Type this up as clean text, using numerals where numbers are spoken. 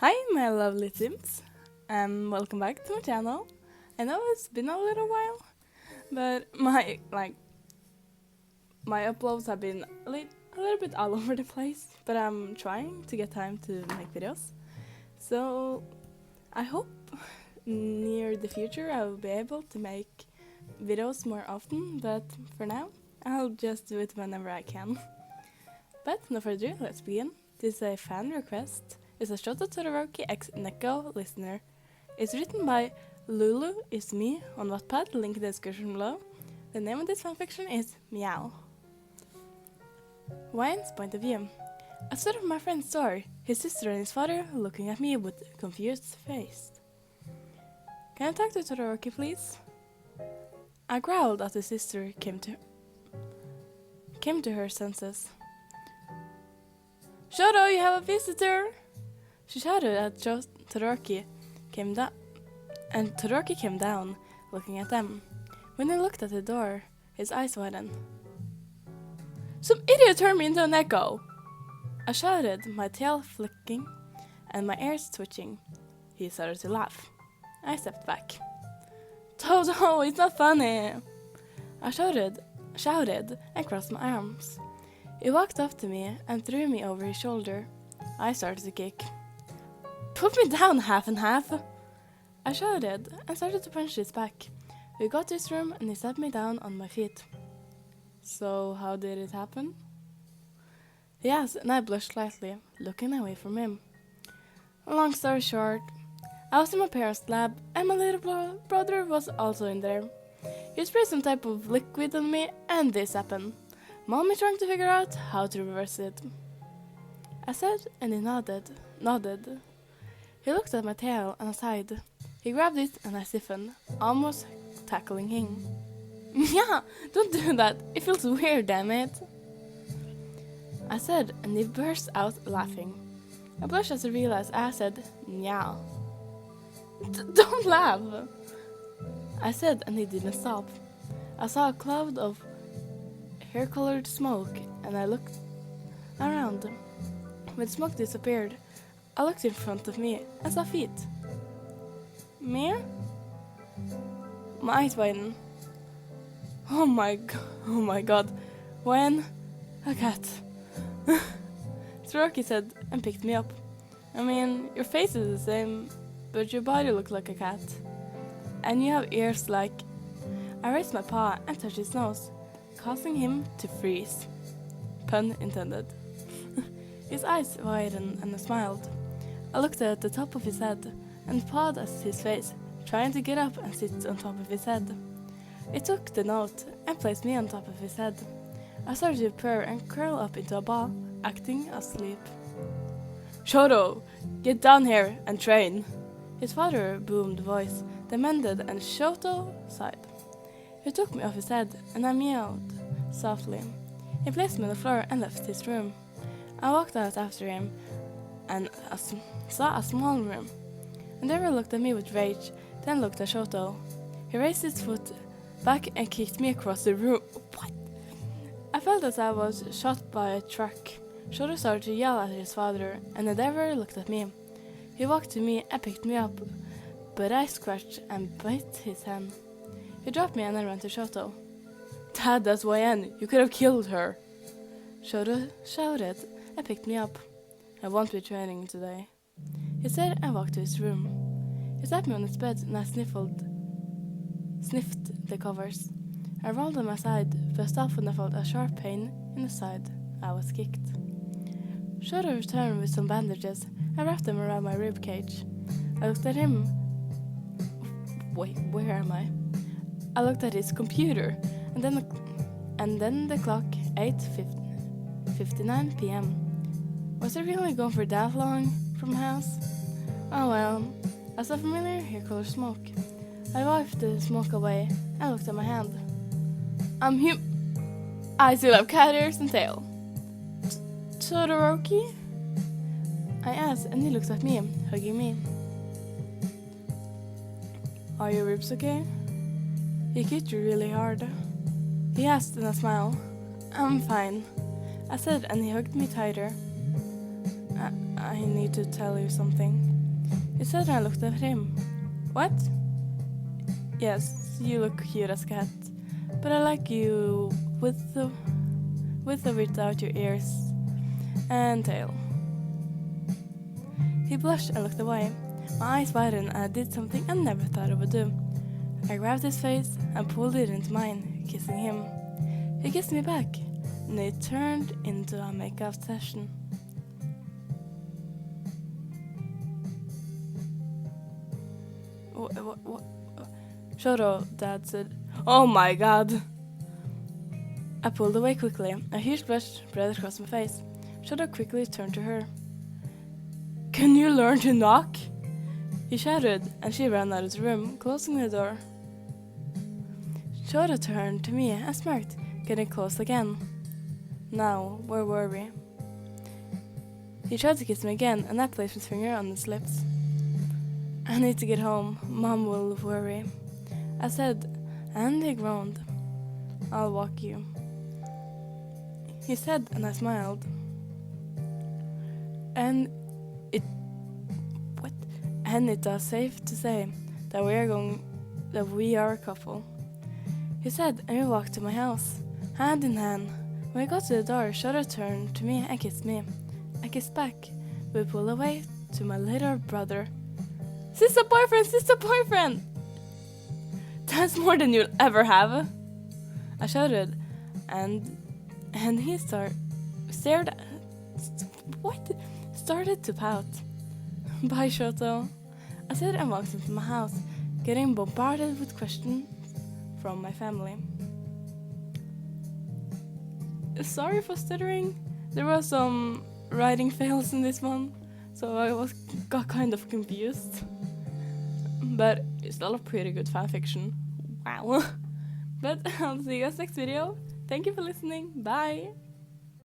Hi, my lovely Sims, and welcome back to my channel. I know it's been a little while, but my uploads have been a little bit all over the place, but I'm trying to get time to make videos. So I hope near the future I will be able to make videos more often, but for now I'll just do it whenever I can. But no further ado, let's begin. This is a fan request. It's a Shoto Todoroki x Neko listener. It's written by Lulu is me on Wattpad, link in the description below. The name of this fanfiction is Meow. Wayne's point of view. I stood at my friend's door, his sister and his father looking at me with confused face. Can I talk to Todoroki, please? I growled as his sister came to her senses. Shoto, you have a visitor! She shouted at Todoroki and Todoroki came down, looking at them. When he looked at the door, his eyes widened. Some idiot turned me into a Neko! I shouted, my tail flicking and my ears twitching. He started to laugh. I stepped back. Toto, it's not funny! I shouted and crossed my arms. He walked up to me and threw me over his shoulder. I started to kick. Put me down, half and half! I shouted and started to punch his back. We got to his room and he sat me down on my feet. So, how did it happen? He asked, and I blushed slightly, looking away from him. Long story short, I was in my parents' lab and my little brother was also in there. He sprayed some type of liquid on me and this happened. Mom is trying to figure out how to reverse it. I said and he nodded. He looked at my tail and aside. He grabbed it and I stiffened, almost tackling him. Yeah, don't do that. It feels weird, damn it. I said and he burst out laughing. I blushed as I realized I said, Meow. Don't laugh. I said and he didn't stop. I saw a cloud of hair-colored smoke and I looked around. When the smoke disappeared, I looked in front of me and saw feet. Meow? My eyes widened. Oh my god. When? A cat. Todoroki said and picked me up. I mean, your face is the same, but your body looks like a cat. And you have ears like... I raised my paw and touched his nose, causing him to freeze. Pun intended. His eyes widened and I smiled. I looked at the top of his head and pawed at his face, trying to get up and sit on top of his head. He took the note and placed me on top of his head. I started to purr and curl up into a ball, acting asleep. Shoto, get down here and train. His father boomed voice, demanded and Shoto sighed. He took me off his head and I meowed softly. He placed me on the floor and left his room. I walked out after him and saw a small room. Endeavor looked at me with rage, then looked at Shoto. He raised his foot back and kicked me across the room. What? I felt as I was shot by a truck. Shoto started to yell at his father, and Endeavor looked at me. He walked to me and picked me up, but I scratched and bit his hand. He dropped me and I ran to Shoto. Dad, that's YN. You could have killed her. Shoto shouted and picked me up. I won't be training today, he said and walked to his room. He sat me on his bed and I sniffed the covers. I rolled on my side, but stopped when I felt a sharp pain in the side. I was kicked. Shoto returned with some bandages and wrapped them around my rib cage. I looked at him. Wait, where am I? I looked at his computer, and then the clock 8:59 p.m. Was I really gone for that long from the house? Oh well, I saw familiar hair-colored smoke. I wiped the smoke away and looked at my hand. I still have cat ears and tail. Todoroki? I asked, and he looked at me, hugging me. Are your ribs okay? He kicked you really hard. He asked, and I smiled. I'm fine, I said, and he hugged me tighter. I need to tell you something. He said and I looked at him. What? Yes, you look cute as a cat, but I like you with or without your ears and tail. He blushed and looked away. My eyes widened and I did something I never thought I would do. I grabbed his face and pulled it into mine, kissing him. He kissed me back, and it turned into a make-out session. What? Shoto, Dad said. Oh my god! I pulled away quickly. A huge blush spread across my face. Shoto quickly turned to her. Can you learn to knock? He shouted, and she ran out of the room, closing the door. Shoto turned to me and smirked, getting close again. Now, where were we? He tried to kiss me again, and I placed his finger on his lips. I need to get home. Mom will worry, I said, and he groaned. I'll walk you, he said, and I smiled. And it is safe to say that we are a couple, he said, and we walked to my house, hand in hand. When we got to the door, Shoto turned to me and kissed me. I kissed back. We pulled away to my little brother. Sister boyfriend! That's more than you'll ever have, I shouted, and he started to pout. Bye, Shoto, I said and walked into my house, getting bombarded with questions from my family. Sorry for stuttering. There were some writing fails in this one, so I got kind of confused. But it's still a pretty good fanfiction. Wow. But I'll see you guys next video. Thank you for listening. Bye.